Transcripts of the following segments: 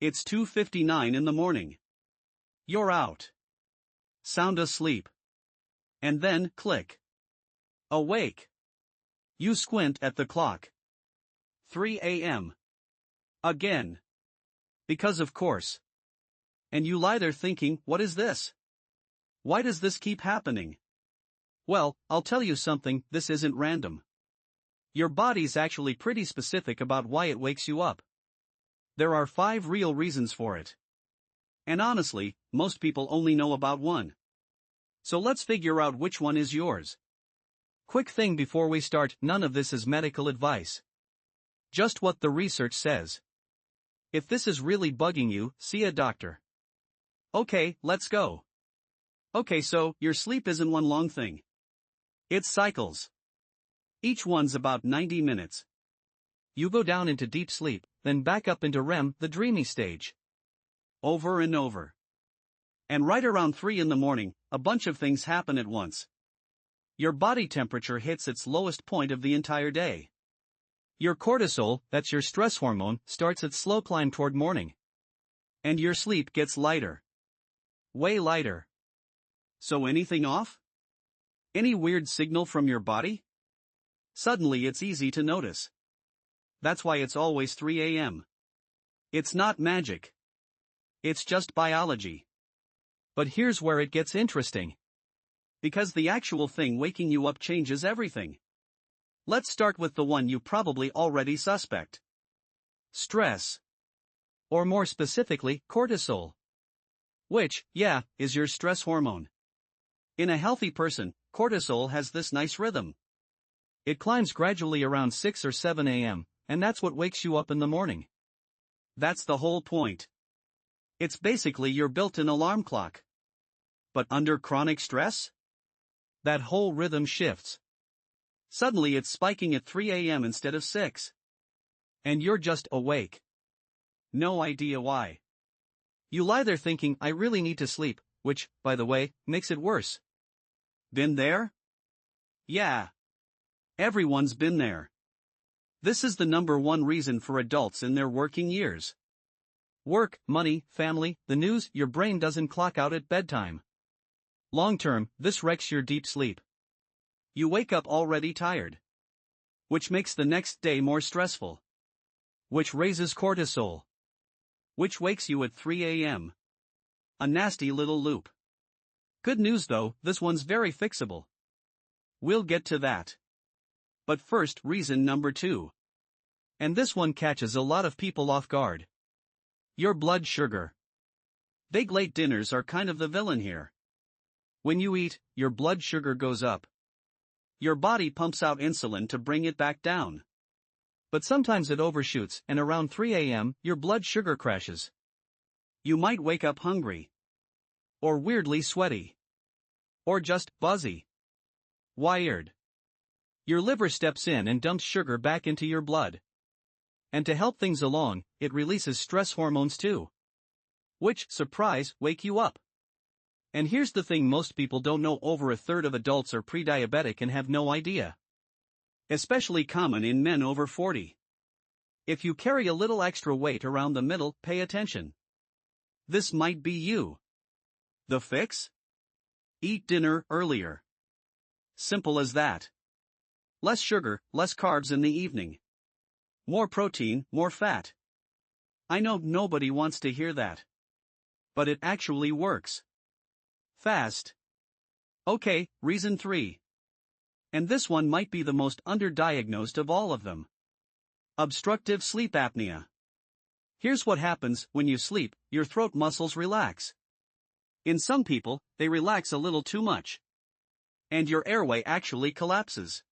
It's 2:59 in the morning. You're out. Sound asleep. And then, click. Awake. You squint at the clock. 3 a.m. Again. Because of course. And you lie there thinking, what is this? Why does this keep happening? Well, I'll tell you something, this isn't random. Your body's actually pretty specific about why it wakes you up. There are 5 real reasons for it. And honestly, most people only know about one. So let's figure out which one is yours. Quick thing before we start, none of this is medical advice. Just what the research says. If this is really bugging you, see a doctor. Okay, let's go. Okay, so, your sleep isn't one long thing. It's cycles. Each one's about 90 minutes. You go down into deep sleep, then back up into REM, the dreamy stage. Over and over. And right around 3 in the morning, a bunch of things happen at once. Your body temperature hits its lowest point of the entire day. Your cortisol, that's your stress hormone, starts its slow climb toward morning. And your sleep gets lighter. Way lighter. So anything off? Any weird signal from your body? Suddenly it's easy to notice. That's why it's always 3 a.m. It's not magic. It's just biology. But here's where it gets interesting. Because the actual thing waking you up changes everything. Let's start with the one you probably already suspect. Stress. Or more specifically, cortisol. Which, yeah, is your stress hormone. In a healthy person, cortisol has this nice rhythm. It climbs gradually around 6 or 7 a.m., and that's what wakes you up in the morning. That's the whole point. It's basically your built-in alarm clock. But under chronic stress? That whole rhythm shifts. Suddenly it's spiking at 3 a.m. instead of 6. And you're just awake. No idea why. You lie there thinking, I really need to sleep, which, by the way, makes it worse. Been there? Yeah. Everyone's been there. This is the #1 reason for adults in their working years. Work, money, family, the news, your brain doesn't clock out at bedtime. Long term, this wrecks your deep sleep. You wake up already tired. Which makes the next day more stressful. Which raises cortisol. Which wakes you at 3 a.m. A nasty little loop. Good news though, this one's very fixable. We'll get to that. But first, reason #2. And this one catches a lot of people off guard. Your blood sugar. Big late dinners are kind of the villain here. When you eat, your blood sugar goes up. Your body pumps out insulin to bring it back down. But sometimes it overshoots, and around 3 a.m., your blood sugar crashes. You might wake up hungry. Or weirdly sweaty. Or just buzzy. Wired. Your liver steps in and dumps sugar back into your blood. And to help things along, it releases stress hormones too. Which, surprise, wake you up. And here's the thing most people don't know: over a third of adults are pre-diabetic and have no idea. Especially common in men over 40. If you carry a little extra weight around the middle, pay attention. This might be you. The fix? Eat dinner earlier. Simple as that. Less sugar, less carbs in the evening. More protein, more fat. I know nobody wants to hear that. But it actually works. Fast. Okay, reason 3. And this one might be the most underdiagnosed of all of them. Obstructive sleep apnea. Here's what happens: when you sleep, your throat muscles relax. In some people, they relax a little too much. And your airway actually collapses.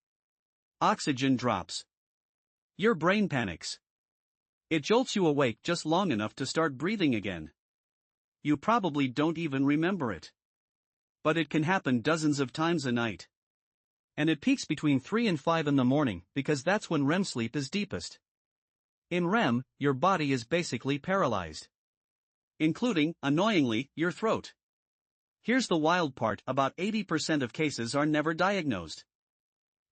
Oxygen drops. Your brain panics. It jolts you awake just long enough to start breathing again. You probably don't even remember it. But it can happen dozens of times a night. And it peaks between 3 and 5 in the morning, because that's when REM sleep is deepest. In REM, your body is basically paralyzed. Including, annoyingly, your throat. Here's the wild part: about 80% of cases are never diagnosed.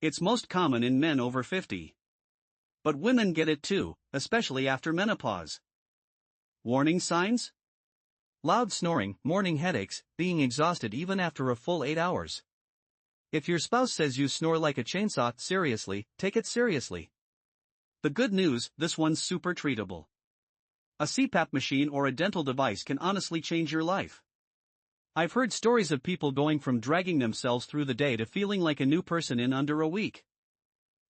It's most common in men over 50. But women get it too, especially after menopause. Warning signs? Loud snoring, morning headaches, being exhausted even after a full 8 hours. If your spouse says you snore like a chainsaw, seriously, take it seriously. The good news, this one's super treatable. A CPAP machine or a dental device can honestly change your life. I've heard stories of people going from dragging themselves through the day to feeling like a new person in under a week.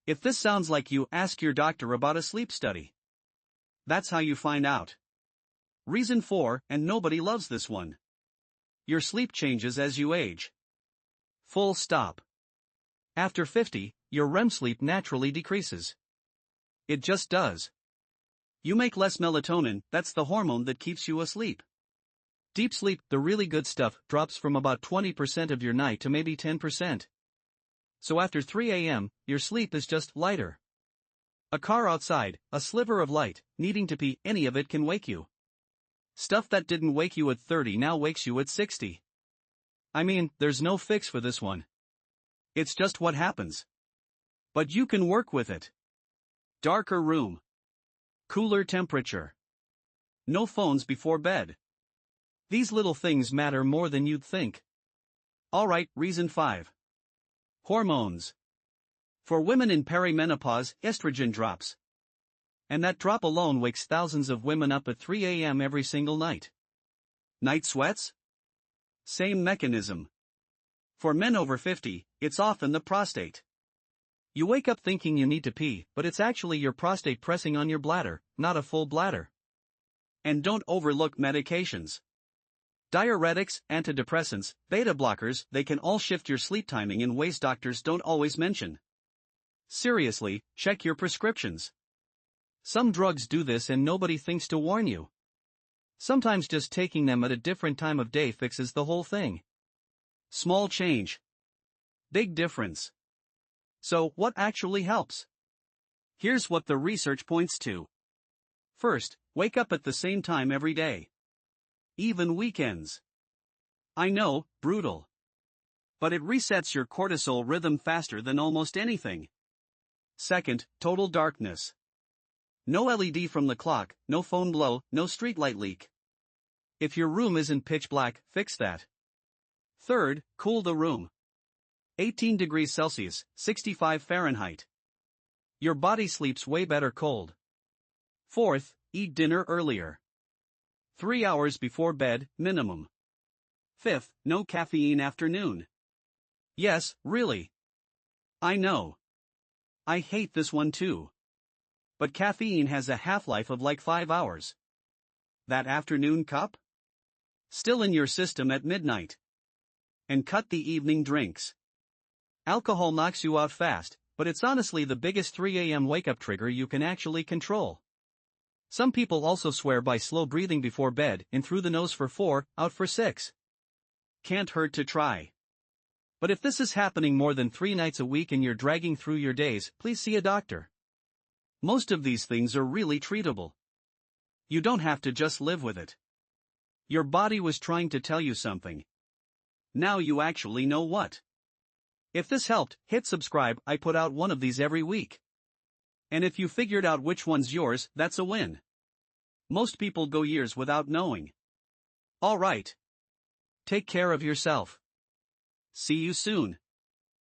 If this sounds like you, ask your doctor about a sleep study. That's how you find out. Reason 4, and nobody loves this one. Your sleep changes as you age. Full stop. After 50, your REM sleep naturally decreases. It just does. You make less melatonin, that's the hormone that keeps you asleep. Deep sleep, the really good stuff, drops from about 20% of your night to maybe 10%. So after 3 a.m., your sleep is just lighter. A car outside, a sliver of light, needing to pee, any of it can wake you. Stuff that didn't wake you at 30 now wakes you at 60. I mean, there's no fix for this one. It's just what happens. But you can work with it. Darker room. Cooler temperature. No phones before bed. These little things matter more than you'd think. Alright, reason 5. Hormones. For women in perimenopause, estrogen drops. And that drop alone wakes thousands of women up at 3 a.m. every single night. Night sweats? Same mechanism. For men over 50, it's often the prostate. You wake up thinking you need to pee, but it's actually your prostate pressing on your bladder, not a full bladder. And don't overlook medications. Diuretics, antidepressants, beta blockers, they can all shift your sleep timing in ways doctors don't always mention. Seriously, check your prescriptions. Some drugs do this and nobody thinks to warn you. Sometimes just taking them at a different time of day fixes the whole thing. Small change. Big difference. So, what actually helps? Here's what the research points to. First, wake up at the same time every day. Even weekends. I know, brutal. But it resets your cortisol rhythm faster than almost anything. Second, total darkness. No LED from the clock, no phone glow, no streetlight leak. If your room isn't pitch black, fix that. Third, cool the room. 18 degrees Celsius, 65 Fahrenheit. Your body sleeps way better cold. Fourth, eat dinner earlier. 3 hours before bed, minimum. Fifth, no caffeine afternoon. Yes, really. I know. I hate this one too. But caffeine has a half-life of like 5 hours. That afternoon cup? Still in your system at midnight. And cut the evening drinks. Alcohol knocks you out fast, but it's honestly the biggest 3 a.m. wake-up trigger you can actually control. Some people also swear by slow breathing before bed, in through the nose for 4, out for 6. Can't hurt to try. But if this is happening more than 3 nights a week and you're dragging through your days, please see a doctor. Most of these things are really treatable. You don't have to just live with it. Your body was trying to tell you something. Now you actually know what. If this helped, hit subscribe, I put out one of these every week. And if you figured out which one's yours, that's a win. Most people go years without knowing. Alright. Take care of yourself. See you soon.